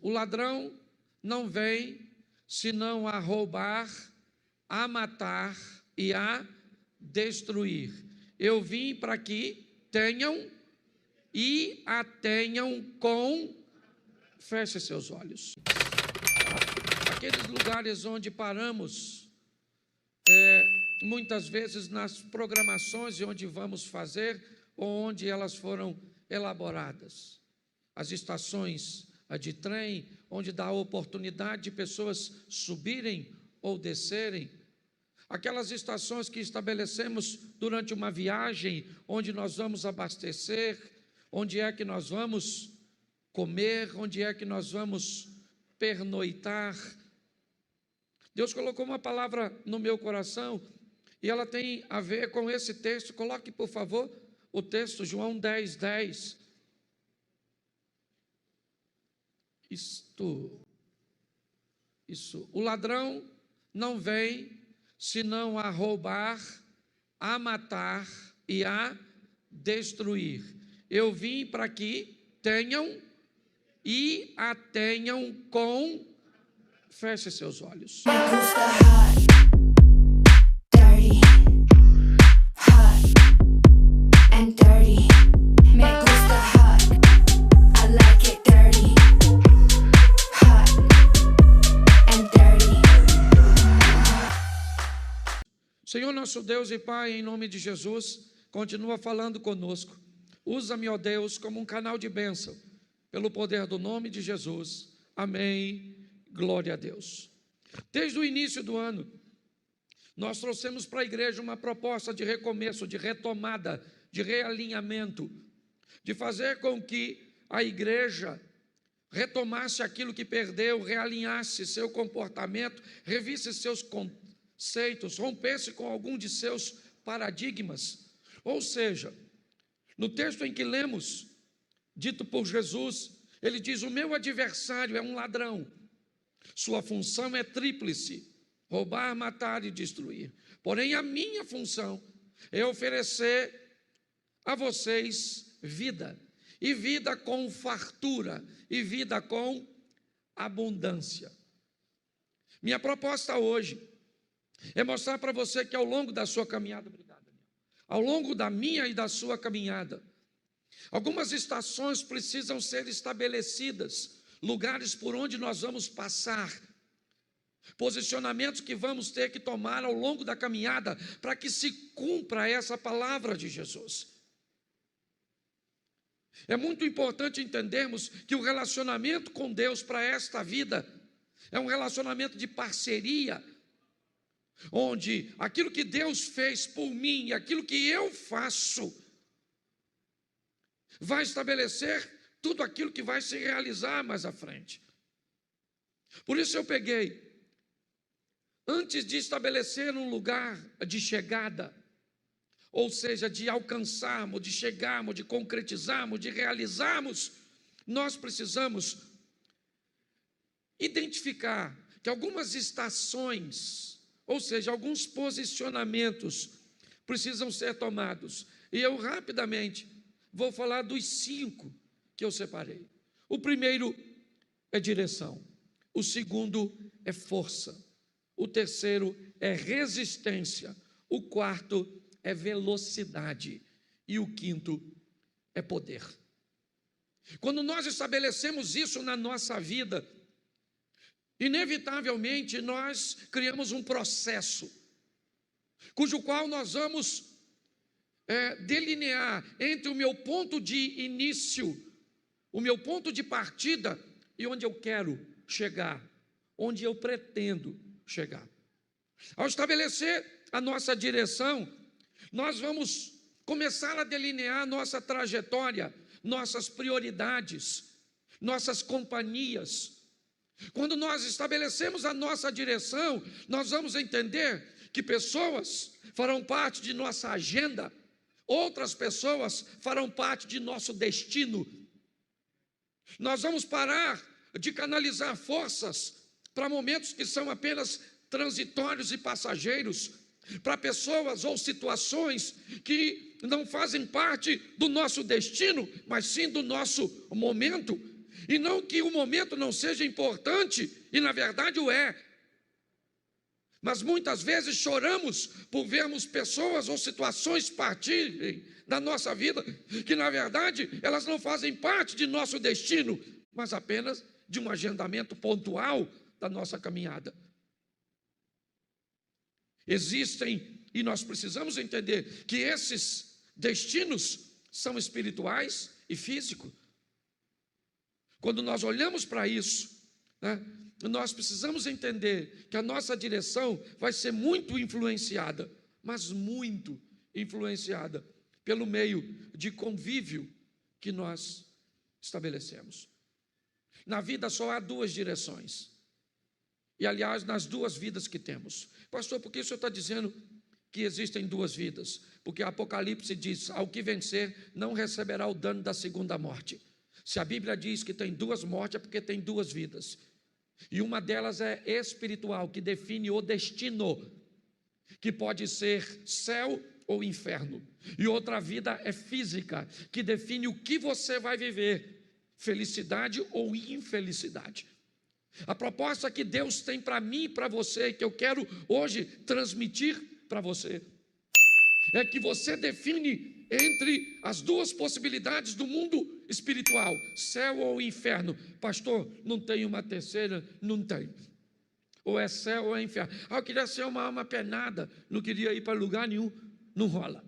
O ladrão não vem senão a roubar, a matar e a destruir. Eu vim para que tenham e a tenham com... Feche seus olhos. Aqueles lugares onde paramos, muitas vezes nas programações de onde vamos fazer, ou onde elas foram elaboradas. As estações de trem, onde dá a oportunidade de pessoas subirem ou descerem. Aquelas estações que estabelecemos durante uma viagem, onde nós vamos abastecer, onde é que nós vamos comer, onde é que nós vamos pernoitar. Deus colocou uma palavra no meu coração e ela tem a ver com esse texto. Coloque, por favor, o texto, João 10:10. Isso. O ladrão não vem senão a roubar, a matar e a destruir. Eu vim para que tenham e a tenham com... Feche seus olhos. Senhor nosso Deus e Pai, em nome de Jesus, continua falando conosco. Usa-me, ó Deus, como um canal de bênção, pelo poder do nome de Jesus. Amém. Glória a Deus. Desde o início do ano, nós trouxemos para a igreja uma proposta de recomeço, de retomada, de realinhamento, de fazer com que a igreja retomasse aquilo que perdeu, realinhasse seu comportamento, revisse seus conceitos, rompesse com algum de seus paradigmas. Ou seja, no texto em que lemos, dito por Jesus, ele diz: o meu adversário é um ladrão, sua função é tríplice: roubar, matar e destruir. Porém, a minha função é oferecer a vocês vida, e vida com fartura, e vida com abundância. Minha proposta hoje é mostrar para você que ao longo da sua caminhada, ao longo da minha e da sua caminhada, algumas estações precisam ser estabelecidas, lugares por onde nós vamos passar, posicionamentos que vamos ter que tomar ao longo da caminhada, para que se cumpra essa palavra de Jesus. É muito importante entendermos que o relacionamento com Deus para esta vida é um relacionamento de parceria, onde aquilo que Deus fez por mim e aquilo que eu faço vai estabelecer tudo aquilo que vai se realizar mais à frente. Por isso eu peguei, antes de estabelecer um lugar de chegada, ou seja, de alcançarmos, de chegarmos, de concretizarmos, de realizarmos, nós precisamos identificar que algumas estações, ou seja, alguns posicionamentos precisam ser tomados. E eu rapidamente vou falar dos 5 que eu separei. O primeiro é direção, o segundo é força, o terceiro é resistência, o quarto é velocidade e o quinto é poder. Quando nós estabelecemos isso na nossa vida, inevitavelmente nós criamos um processo, cujo qual nós vamos delinear entre o meu ponto de início, o meu ponto de partida e onde eu quero chegar, onde eu pretendo chegar. Ao estabelecer a nossa direção, nós vamos começar a delinear nossa trajetória, nossas prioridades, nossas companhias. Quando nós estabelecemos a nossa direção, nós vamos entender que pessoas farão parte de nossa agenda, outras pessoas farão parte de nosso destino. Nós vamos parar de canalizar forças para momentos que são apenas transitórios e passageiros, para pessoas ou situações que não fazem parte do nosso destino, mas sim do nosso momento. E não que o momento não seja importante, e na verdade o é. Mas muitas vezes choramos por vermos pessoas ou situações partirem da nossa vida, que na verdade elas não fazem parte de nosso destino, mas apenas de um agendamento pontual da nossa caminhada. Existem, e nós precisamos entender que esses destinos são espirituais e físicos. Quando nós olhamos para isso, né, nós precisamos entender que a nossa direção vai ser muito influenciada, mas muito influenciada pelo meio de convívio que nós estabelecemos. Na vida só há duas direções. E, aliás, nas duas vidas que temos. Pastor, por que o senhor está dizendo que existem duas vidas? Porque Apocalipse diz, ao que vencer não receberá o dano da segunda morte. Se a Bíblia diz que tem duas mortes, é porque tem duas vidas. E uma delas é espiritual, que define o destino, que pode ser céu ou inferno. E outra vida é física, que define o que você vai viver, felicidade ou infelicidade. A proposta que Deus tem para mim e para você, que eu quero hoje transmitir para você, é que você define entre as duas possibilidades do mundo espiritual, céu ou inferno. Pastor, não tem uma terceira? Não tem. Ou é céu ou é inferno. Eu queria ser uma alma penada, não queria ir para lugar nenhum, não rola.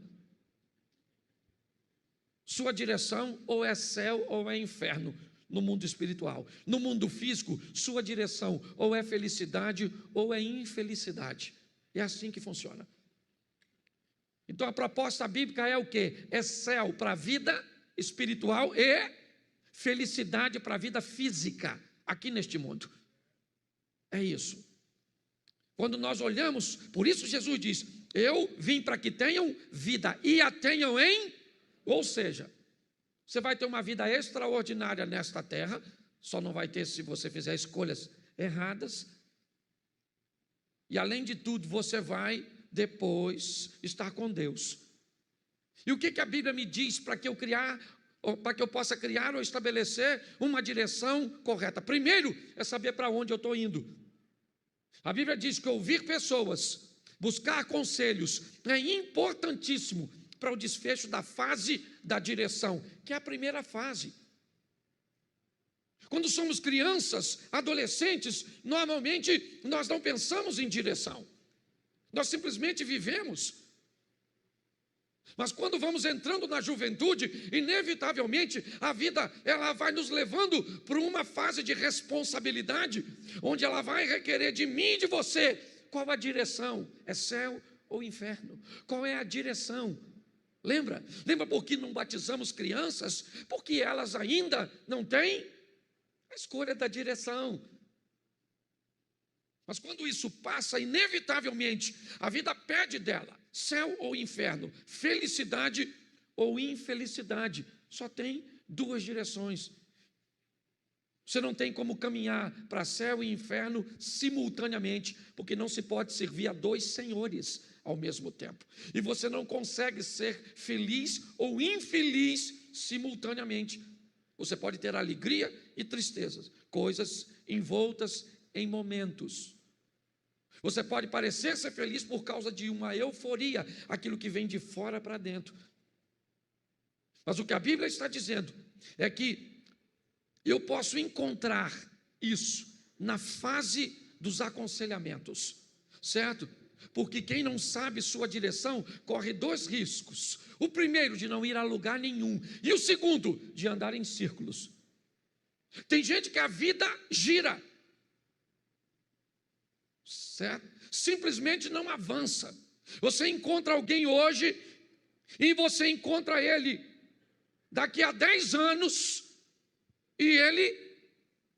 Sua direção ou é céu ou é inferno no mundo espiritual. No mundo físico, sua direção ou é felicidade ou é infelicidade. É assim que funciona. Então a proposta bíblica é o quê? É céu para a vida espiritual e felicidade para a vida física aqui neste mundo. É isso. Quando nós olhamos, por isso Jesus diz, eu vim para que tenham vida e a tenham em, ou seja, você vai ter uma vida extraordinária nesta terra, só não vai ter se você fizer escolhas erradas, e além de tudo você vai depois estar com Deus. E o que a Bíblia me diz para que eu possa criar ou estabelecer uma direção correta? Primeiro é saber para onde eu estou indo. A Bíblia diz que ouvir pessoas, buscar conselhos é importantíssimo para o desfecho da fase da direção, que é a primeira fase. Quando somos crianças, adolescentes, normalmente nós não pensamos em direção. Nós simplesmente vivemos. Mas quando vamos entrando na juventude, inevitavelmente a vida ela vai nos levando para uma fase de responsabilidade, onde ela vai requerer de mim e de você qual a direção, é céu ou inferno? Qual é a direção? Lembra por que não batizamos crianças? Porque elas ainda não têm a escolha da direção. Mas quando isso passa, inevitavelmente, a vida pede dela, céu ou inferno, felicidade ou infelicidade. Só tem duas direções. Você não tem como caminhar para céu e inferno simultaneamente, porque não se pode servir a dois senhores ao mesmo tempo. E você não consegue ser feliz ou infeliz simultaneamente. Você pode ter alegria e tristezas, coisas envoltas em momentos. Você pode parecer ser feliz por causa de uma euforia, aquilo que vem de fora para dentro. Mas o que a Bíblia está dizendo é que eu posso encontrar isso na fase dos aconselhamentos, certo? Porque quem não sabe sua direção corre dois riscos. O primeiro, de não ir a lugar nenhum. E o segundo, de andar em círculos. Tem gente que a vida gira, certo? Simplesmente não avança. Você encontra alguém hoje e você encontra ele daqui a 10 anos e ele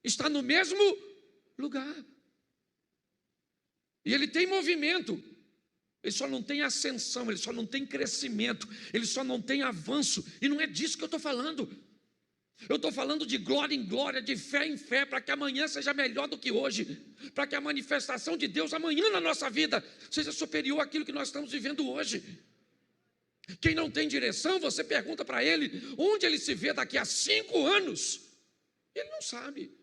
está no mesmo lugar. E ele tem movimento, ele só não tem ascensão, ele só não tem crescimento, ele só não tem avanço. E não é disso que eu estou falando. Eu estou falando de glória em glória, de fé em fé, para que amanhã seja melhor do que hoje, para que a manifestação de Deus amanhã na nossa vida seja superior àquilo que nós estamos vivendo hoje. Quem não tem direção, você pergunta para ele onde ele se vê daqui a 5 anos. Ele não sabe.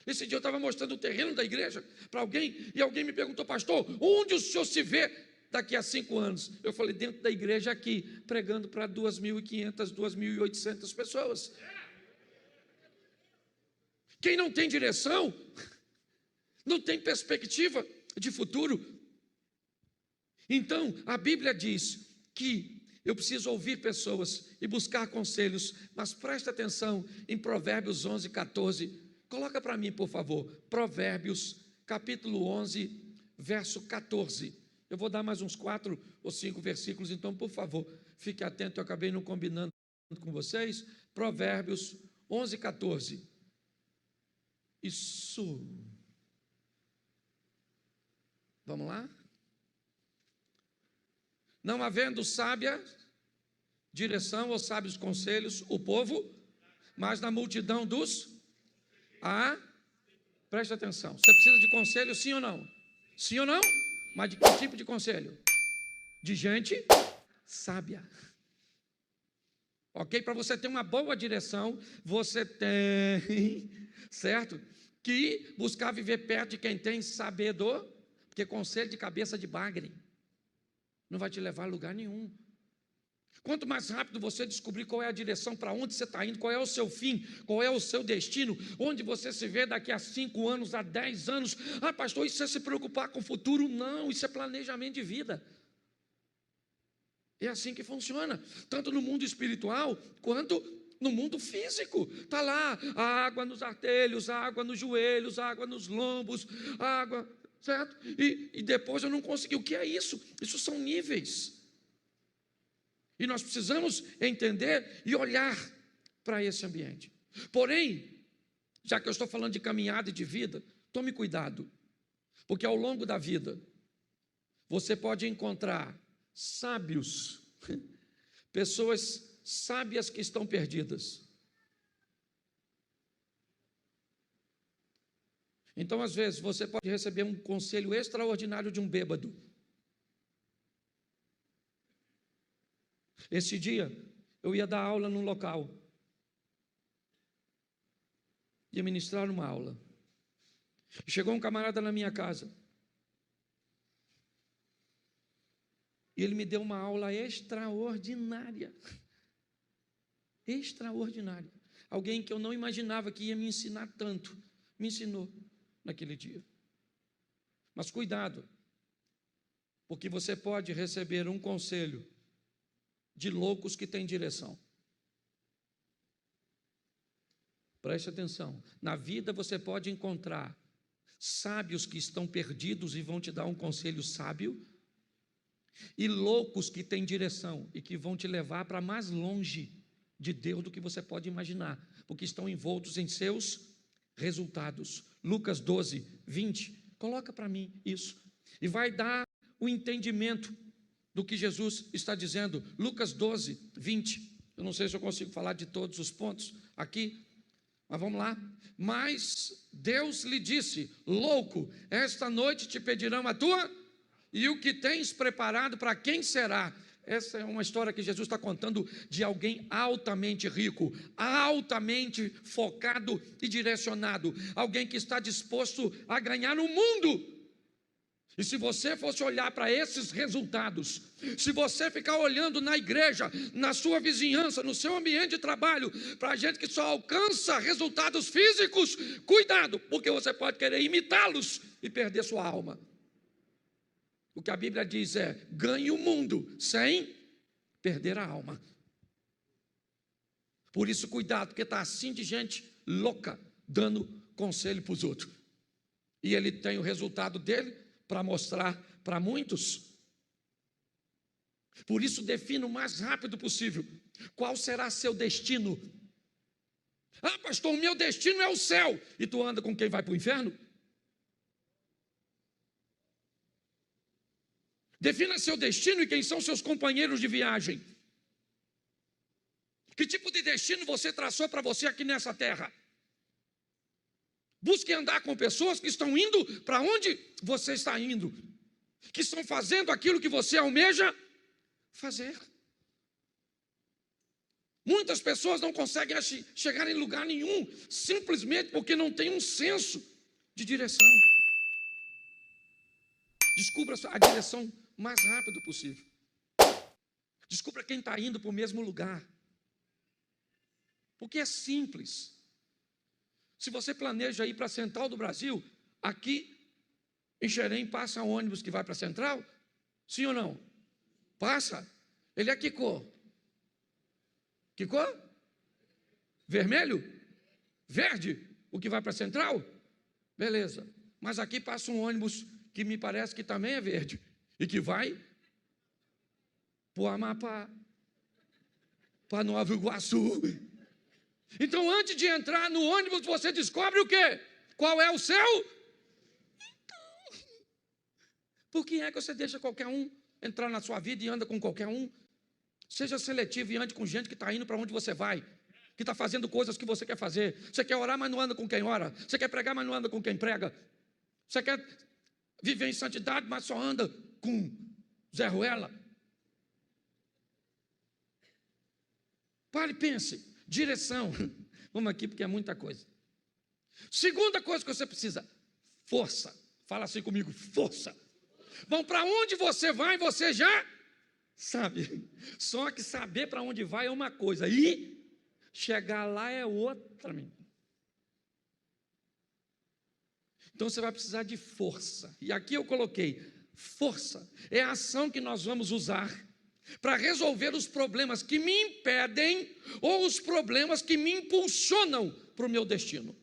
Esse dia eu estava mostrando o terreno da igreja para alguém, e alguém me perguntou: pastor, onde o senhor se vê daqui a 5 anos? Eu falei: dentro da igreja aqui, pregando para 2.500, 2.800 pessoas. Quem não tem direção, não tem perspectiva de futuro. Então, a Bíblia diz que eu preciso ouvir pessoas e buscar conselhos, mas presta atenção em Provérbios 11, 14. Coloca para mim, por favor, Provérbios, capítulo 11, verso 14. Eu vou dar mais uns 4 ou 5 versículos, então, por favor, fique atento, eu acabei não combinando com vocês. Provérbios 11, 14. Isso. Vamos lá? Não havendo sábia direção ou sábios conselhos, o povo, mas na multidão dos... preste atenção. Você precisa de conselho, sim ou não? Sim ou não? Mas de que tipo de conselho? De gente sábia. Ok? Para você ter uma boa direção, você tem, certo? Que buscar viver perto de quem tem sabedor, porque conselho de cabeça de bagre não vai te levar a lugar nenhum. Quanto mais rápido você descobrir qual é a direção, para onde você está indo, qual é o seu fim, qual é o seu destino, onde você se vê daqui a 5 anos, a 10 anos. Pastor, isso é se preocupar com o futuro? Não, isso é planejamento de vida. É assim que funciona, tanto no mundo espiritual, quanto no mundo físico. Está lá, a água nos artelhos, a água nos joelhos, a água nos lombos, a água, certo? E depois eu não consegui. O que é isso? Isso são níveis. E nós precisamos entender e olhar para esse ambiente. Porém, já que eu estou falando de caminhada e de vida, tome cuidado, porque ao longo da vida, você pode encontrar sábios, pessoas sábias que estão perdidas. Então, às vezes, você pode receber um conselho extraordinário de um bêbado. Esse dia, eu ia dar aula num local, ia ministrar uma aula. Chegou um camarada na minha casa, e ele me deu uma aula extraordinária. Extraordinária. Alguém que eu não imaginava que ia me ensinar tanto, me ensinou naquele dia. Mas cuidado, porque você pode receber um conselho de loucos que têm direção. Preste atenção. Na vida você pode encontrar sábios que estão perdidos e vão te dar um conselho sábio, e loucos que têm direção e que vão te levar para mais longe de Deus do que você pode imaginar, porque estão envoltos em seus resultados. Lucas 12, 20. Coloca para mim isso. E vai dar o entendimento do que Jesus está dizendo. Lucas 12, 20. Eu não sei se eu consigo falar de todos os pontos aqui, mas vamos lá. Mas Deus lhe disse: louco, esta noite te pedirão a tua, e o que tens preparado para quem será? Essa é uma história que Jesus está contando de alguém altamente rico, altamente focado e direcionado, alguém que está disposto a ganhar o mundo. E se você fosse olhar para esses resultados, se você ficar olhando na igreja, na sua vizinhança, no seu ambiente de trabalho, para gente que só alcança resultados físicos, cuidado, porque você pode querer imitá-los e perder sua alma. O que a Bíblia diz é: ganhe o mundo sem perder a alma. Por isso, cuidado, porque está assim de gente louca, dando conselho para os outros. E ele tem o resultado dele para mostrar para muitos. Por isso, defina o mais rápido possível qual será seu destino. Pastor, o meu destino é o céu. E tu anda com quem vai para o inferno? Defina seu destino e quem são seus companheiros de viagem. Que tipo de destino você traçou para você aqui nessa terra? Busque andar com pessoas que estão indo para onde você está indo, que estão fazendo aquilo que você almeja fazer. Muitas pessoas não conseguem chegar em lugar nenhum, simplesmente porque não tem um senso de direção. Descubra a direção o mais rápido possível. Descubra quem está indo para o mesmo lugar. Porque é simples. Se você planeja ir para a Central do Brasil, aqui em Xerém passa ônibus que vai para a Central? Sim ou não? Passa. Ele é que cor? Que cor? Vermelho? Verde? O que vai para a Central? Beleza. Mas aqui passa um ônibus que me parece que também é verde e que vai para o Amapá, para Nova Iguaçu. Então, antes de entrar no ônibus, você descobre o quê? Qual é o seu? Então, por que é que você deixa qualquer um entrar na sua vida e anda com qualquer um? Seja seletivo e ande com gente que está indo para onde você vai, que está fazendo coisas que você quer fazer. Você quer orar, mas não anda com quem ora. Você quer pregar, mas não anda com quem prega. Você quer viver em santidade, mas só anda com Zé Ruela. Pare e pense. Direção. Vamos aqui porque é muita coisa. Segunda coisa que você precisa, força. Fala assim comigo, força. Bom, para onde você vai, você já sabe. Só que saber para onde vai é uma coisa e chegar lá é outra. Então você vai precisar de força. E aqui eu coloquei, força é a ação que nós vamos usar para resolver os problemas que me impedem ou os problemas que me impulsionam para o meu destino.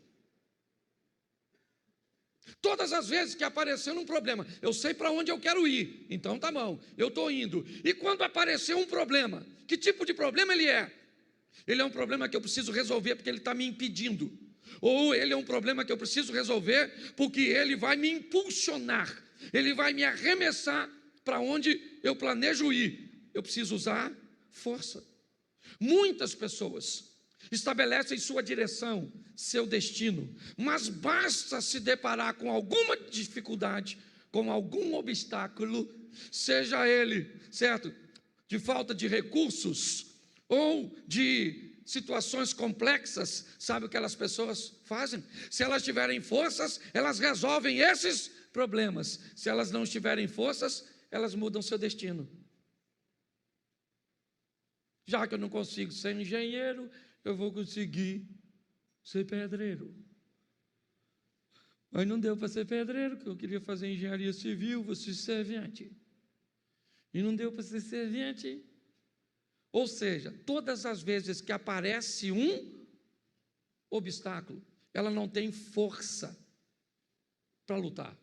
Todas as vezes que aparecer um problema, eu sei para onde eu quero ir, então tá bom, eu estou indo. E quando aparecer um problema, que tipo de problema ele é? Ele é um problema que eu preciso resolver porque ele está me impedindo. Ou ele é um problema que eu preciso resolver porque ele vai me impulsionar, ele vai me arremessar para onde eu planejo ir. Eu preciso usar força. Muitas pessoas estabelecem sua direção, seu destino, mas basta se deparar com alguma dificuldade, com algum obstáculo, seja ele, certo, de falta de recursos ou de situações complexas. Sabe o que aquelas pessoas fazem? Se elas tiverem forças, elas resolvem esses problemas. Se elas não tiverem forças, elas mudam seu destino. Já que eu não consigo ser engenheiro, eu vou conseguir ser pedreiro. Mas não deu para ser pedreiro, porque eu queria fazer engenharia civil, vou ser servente. E não deu para ser servente. Ou seja, todas as vezes que aparece um obstáculo, ela não tem força para lutar.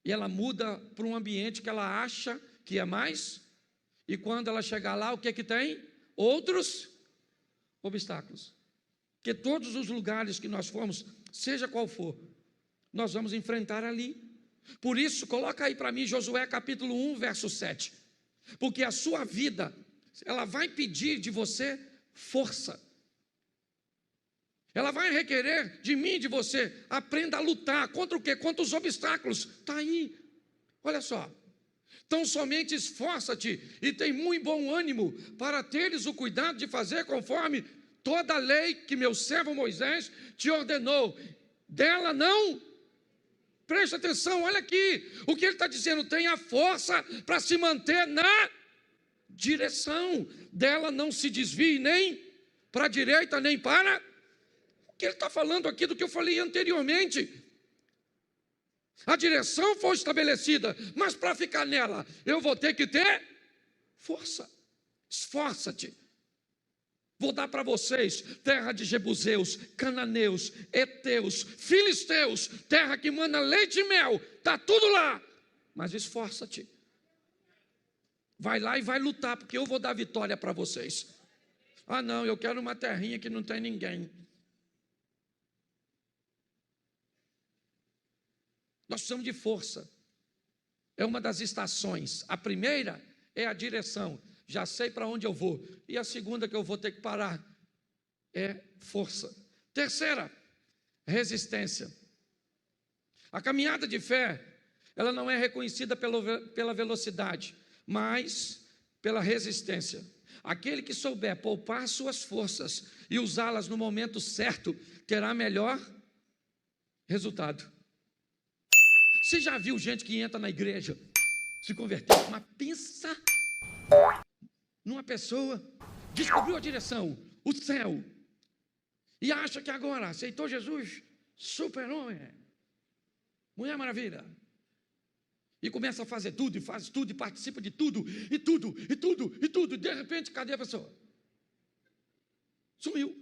E ela muda para um ambiente que ela acha que é mais. E quando ela chegar lá, o que é que tem? Outros obstáculos. Porque todos os lugares que nós formos, seja qual for, nós vamos enfrentar ali. Por isso, coloca aí para mim Josué capítulo 1, verso 7. Porque a sua vida, ela vai pedir de você força. Ela vai requerer de mim, de você, aprenda a lutar. Contra o quê? Contra os obstáculos. Está aí. Olha só. Então somente esforça-te e tem muito bom ânimo para teres o cuidado de fazer conforme toda a lei que meu servo Moisés te ordenou. Dela não, preste atenção, olha aqui, o que ele está dizendo, tenha força para se manter na direção, dela não se desvie nem para a direita nem para, o que ele está falando aqui do que eu falei anteriormente. A direção foi estabelecida, mas para ficar nela, eu vou ter que ter força. Esforça-te. Vou dar para vocês terra de jebuseus, cananeus, heteus, filisteus, terra que manda leite e mel, está tudo lá. Mas esforça-te. Vai lá e vai lutar, porque eu vou dar vitória para vocês. Ah não, eu quero uma terrinha que não tem ninguém. Nós precisamos de força. É uma das estações. A primeira é a direção. Já sei para onde eu vou. E a segunda que eu vou ter que parar é força. Terceira, resistência. A caminhada de fé, ela não é reconhecida pela velocidade, mas pela resistência. Aquele que souber poupar suas forças e usá-las no momento certo, terá melhor resultado. Você já viu gente que entra na igreja, se converteu, mas pensa numa pessoa, descobriu a direção, o céu, e acha que agora aceitou Jesus, super-homem, Mulher Maravilha, e começa a fazer tudo, e faz tudo, e participa de tudo, e de repente, cadê a pessoa? Sumiu.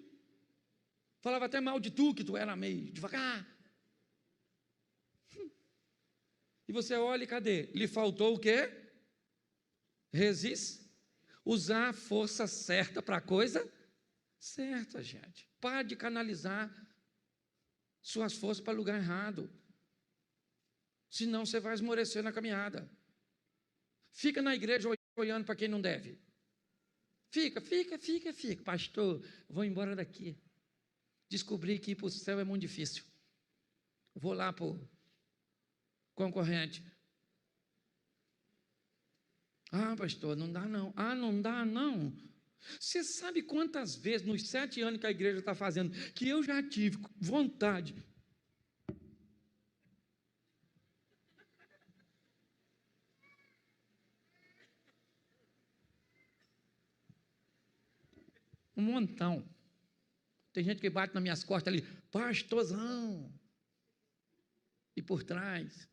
Falava até mal de tu, que tu era meio devagar. E você olha e cadê? Lhe faltou o quê? Usar a força certa para a coisa certa, gente. Pare de canalizar suas forças para lugar errado. Senão você vai esmorecer na caminhada. Fica na igreja olhando para quem não deve. Fica. Pastor, vou embora daqui. Descobri que ir para o céu é muito difícil. Vou lá para o concorrente. Ah, pastor, não dá não. Ah, não dá não. Você sabe quantas vezes, nos 7 anos que a igreja está fazendo, que eu já tive vontade. Um montão. Tem gente que bate nas minhas costas ali, pastorzão. E por trás.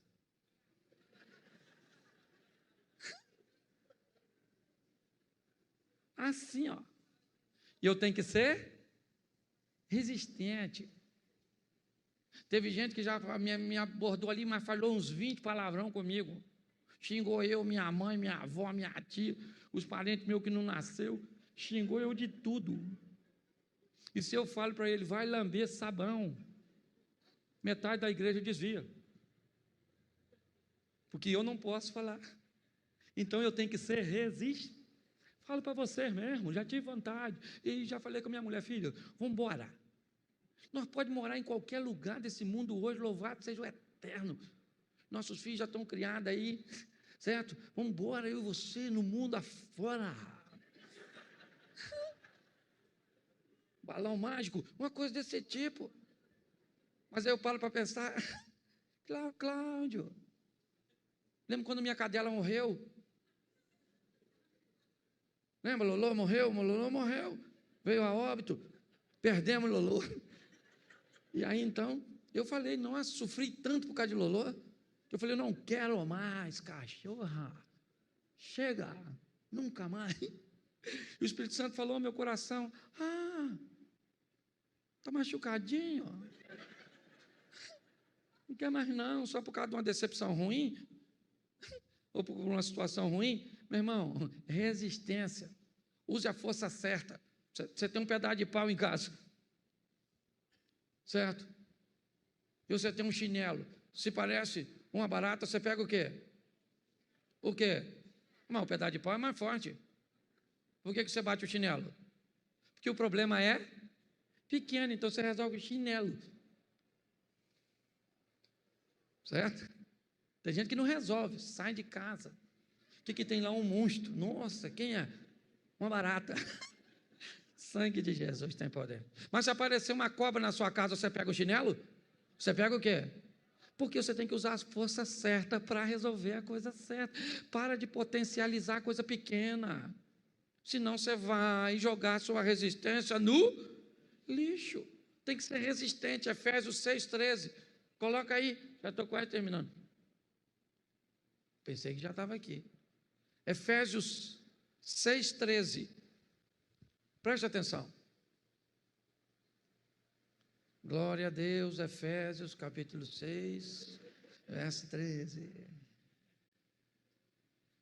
Assim, ó. E eu tenho que ser resistente. Teve gente que já me abordou ali, mas falou uns 20 palavrão comigo. Xingou eu, minha mãe, minha avó, minha tia, os parentes meus que não nasceu. Xingou eu de tudo. E se eu falo para ele, vai lamber sabão, metade da igreja desvia. Porque eu não posso falar. Então eu tenho que ser resistente. Falo para vocês mesmo, já tive vontade. E já falei com a minha mulher, filha, vamos embora. Nós podemos morar em qualquer lugar desse mundo hoje, louvado seja o Eterno. Nossos filhos já estão criados aí, certo? Vamos embora, eu e você, no mundo afora. Balão mágico, uma coisa desse tipo. Mas aí eu paro para pensar, Cláudio, lembra quando minha cadela morreu? Lembra, Lolô morreu? Lolô morreu, veio a óbito, perdemos Lolô. E aí então, eu falei, nossa, sofri tanto por causa de Lolô, que eu falei, não quero mais cachorra, chega, nunca mais. E o Espírito Santo falou ao meu coração, está machucadinho, não quer mais não, só por causa de uma decepção ruim, ou por uma situação ruim. Meu irmão, resistência, use a força certa. Você tem um pedaço de pau em casa, certo? E você tem um chinelo, se parece uma barata, você pega o quê? O quê? Mas o pedaço de pau é mais forte. Por que você bate o chinelo? Porque o problema é pequeno, então você resolve o chinelo. Certo? Tem gente que não resolve, sai de casa. O que tem lá? Um monstro. Nossa, quem é? Uma barata. Sangue de Jesus tem poder. Mas se aparecer uma cobra na sua casa, você pega o chinelo? Você pega o quê? Porque você tem que usar as forças certas para resolver a coisa certa. Para de potencializar a coisa pequena. Senão você vai jogar a sua resistência no lixo. Tem que ser resistente. Efésios 6,13. Coloca aí. Já estou quase terminando. Pensei que já estava aqui. Efésios 6,13. Preste atenção. Glória a Deus, Efésios capítulo 6, verso 13.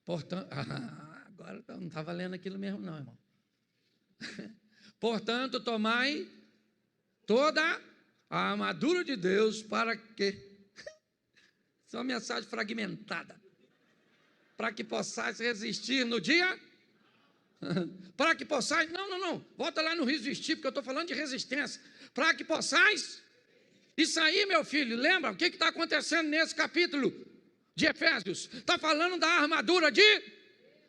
Portanto, agora não estava lendo aquilo mesmo não, irmão. Portanto, tomai toda a armadura de Deus para que... Isso é uma mensagem fragmentada. Para que possais resistir no dia... Para que possais... Não. Volta lá no resistir, porque eu estou falando de resistência. Para que possais... Isso aí, meu filho, lembra? O que está acontecendo nesse capítulo de Efésios? Está falando da armadura de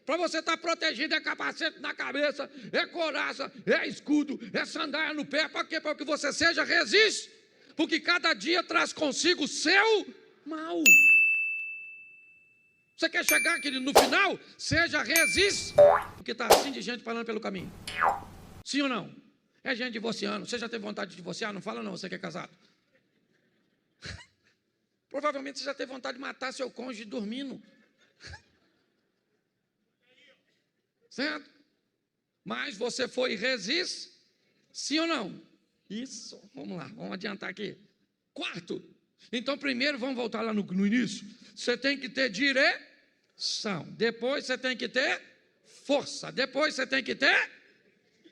Para você estar protegido, é capacete na cabeça, é couraça, é escudo, é sandália no pé. Para quê? Para que você seja resiste. Porque cada dia traz consigo o seu mal. Você quer chegar, querido, no final? Seja resiste. Porque está assim de gente falando pelo caminho. Sim ou não? É gente divorciando. Você já teve vontade de divorciar? Não fala não, você que é casado. Provavelmente você já teve vontade de matar seu cônjuge dormindo. Certo? Mas você foi resiste? Sim ou não? Isso. Vamos lá, vamos adiantar aqui. Quarto. Então, primeiro, vamos voltar lá no início. Você tem que ter direção. Depois você tem que ter força. Depois você tem que ter...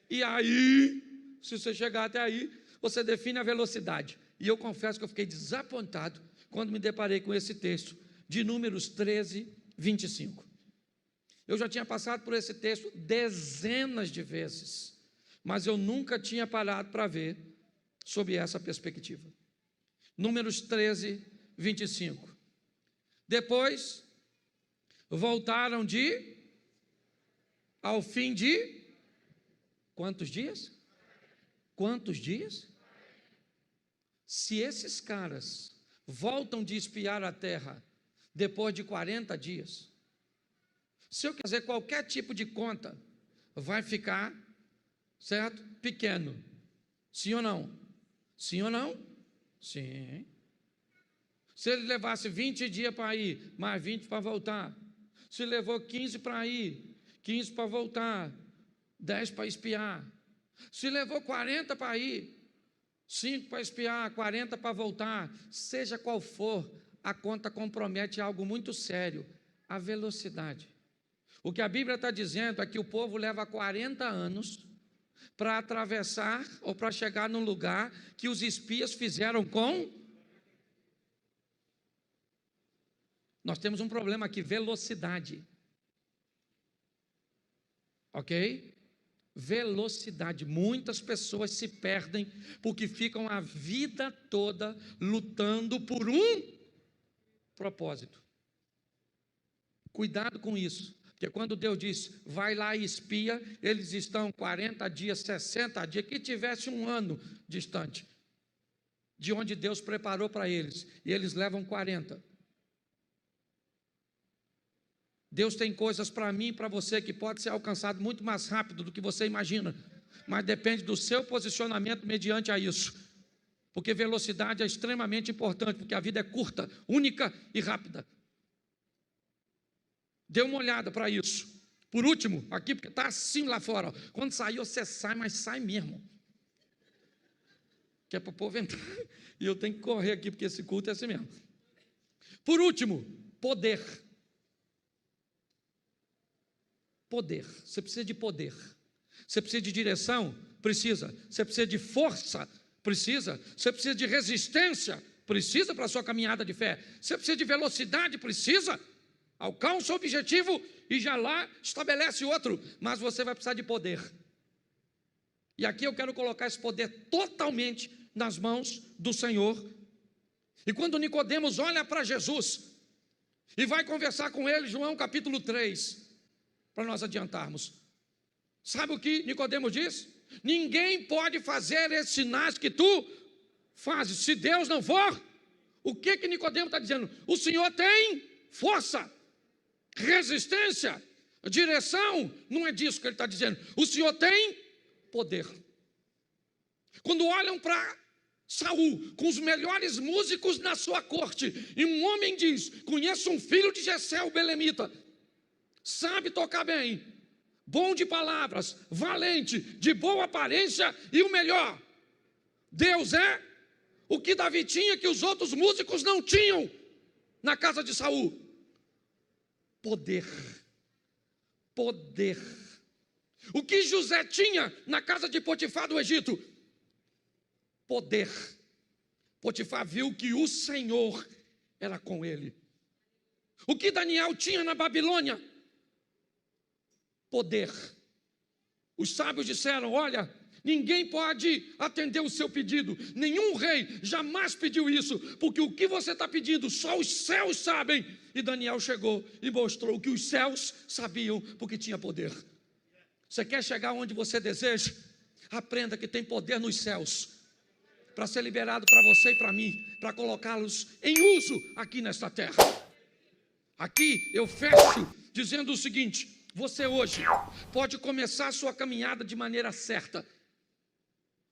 E aí, se você chegar até aí, você define a velocidade. E eu confesso que eu fiquei desapontado quando me deparei com esse texto de Números 13, 25. Eu já tinha passado por esse texto dezenas de vezes, mas eu nunca tinha parado para ver sob essa perspectiva. Números 13, 25. Depois, voltaram ao fim de quantos dias? Quantos dias? Se esses caras voltam de espiar a terra depois de 40 dias, se eu quiser qualquer tipo de conta, vai ficar, certo? Pequeno. Sim ou não? Sim ou não? Sim. Se ele levasse 20 dias para ir, mais 20 para voltar. Se levou 15 para ir, 15 para voltar, 10 para espiar. Se levou 40 para ir, 5 para espiar, 40 para voltar. Seja qual for, a conta compromete algo muito sério: a velocidade. O que a Bíblia está dizendo é que o povo leva 40 anos para atravessar ou para chegar num lugar que os espias fizeram com... Nós temos um problema aqui: velocidade. Ok? Velocidade. Muitas pessoas se perdem porque ficam a vida toda lutando por um propósito. Cuidado com isso. Porque quando Deus diz, vai lá e espia, eles estão 40 dias, 60 dias, que tivesse um ano distante de onde Deus preparou para eles, e eles levam 40. Deus tem coisas para mim e para você que pode ser alcançado muito mais rápido do que você imagina, mas depende do seu posicionamento mediante a isso, porque velocidade é extremamente importante, porque a vida é curta, única e rápida. Dê uma olhada para isso. Por último, aqui, porque está assim lá fora, ó. Quando sair você sai, mas sai mesmo, que é para o povo entrar, e eu tenho que correr aqui, porque esse culto é assim mesmo. Por último, poder. Poder, você precisa de poder. Você precisa de direção? Precisa. Você precisa de força? Precisa. Você precisa de resistência? Precisa para a sua caminhada de fé. Você precisa de velocidade? Precisa. Alcança o objetivo e já lá estabelece outro, mas você vai precisar de poder. E aqui eu quero colocar esse poder totalmente nas mãos do Senhor. E quando Nicodemos olha para Jesus e vai conversar com ele, João capítulo 3, para nós adiantarmos, sabe o que Nicodemos diz? Ninguém pode fazer esses sinais que tu fazes, se Deus não for. O que Nicodemos está dizendo? O Senhor tem força, resistência, direção. Não é disso que ele está dizendo. O Senhor tem poder. Quando olham para Saul, com os melhores músicos na sua corte, e um homem diz, conheço um filho de Jessé, o belemita, sabe tocar bem, bom de palavras, valente, de boa aparência, e o melhor, Deus é o que Davi tinha que os outros músicos não tinham na casa de Saul: poder. Poder. O que José tinha na casa de Potifar do Egito? Poder. Potifar viu que o Senhor era com ele. O que Daniel tinha na Babilônia? Poder. Os sábios disseram: olha, Ninguém pode atender o seu pedido. Nenhum rei jamais pediu isso, porque o que você está pedindo, só os céus sabem. E Daniel chegou e mostrou que os céus sabiam, porque tinha poder. Você quer chegar onde você deseja? Aprenda que tem poder nos céus, para ser liberado para você e para mim, para colocá-los em uso aqui nesta terra. Aqui eu fecho dizendo o seguinte: você hoje pode começar a sua caminhada de maneira certa,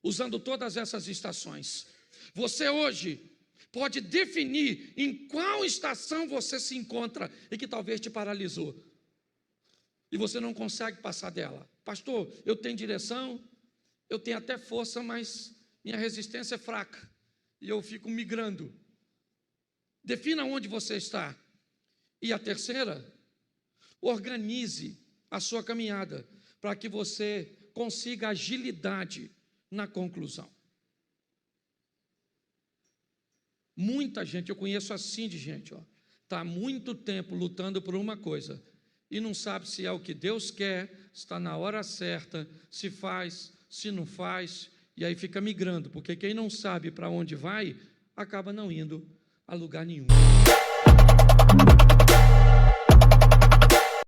usando todas essas estações. Você hoje pode definir em qual estação você se encontra e que talvez te paralisou, e você não consegue passar dela. Pastor, eu tenho direção, eu tenho até força, mas minha resistência é fraca, e eu fico migrando. Defina onde você está. E a terceira, organize a sua caminhada, para que você consiga agilidade na conclusão. Muita gente, eu conheço assim de gente, está há muito tempo lutando por uma coisa, e não sabe se é o que Deus quer, se está na hora certa, se faz, se não faz, e aí fica migrando, porque quem não sabe para onde vai, acaba não indo a lugar nenhum.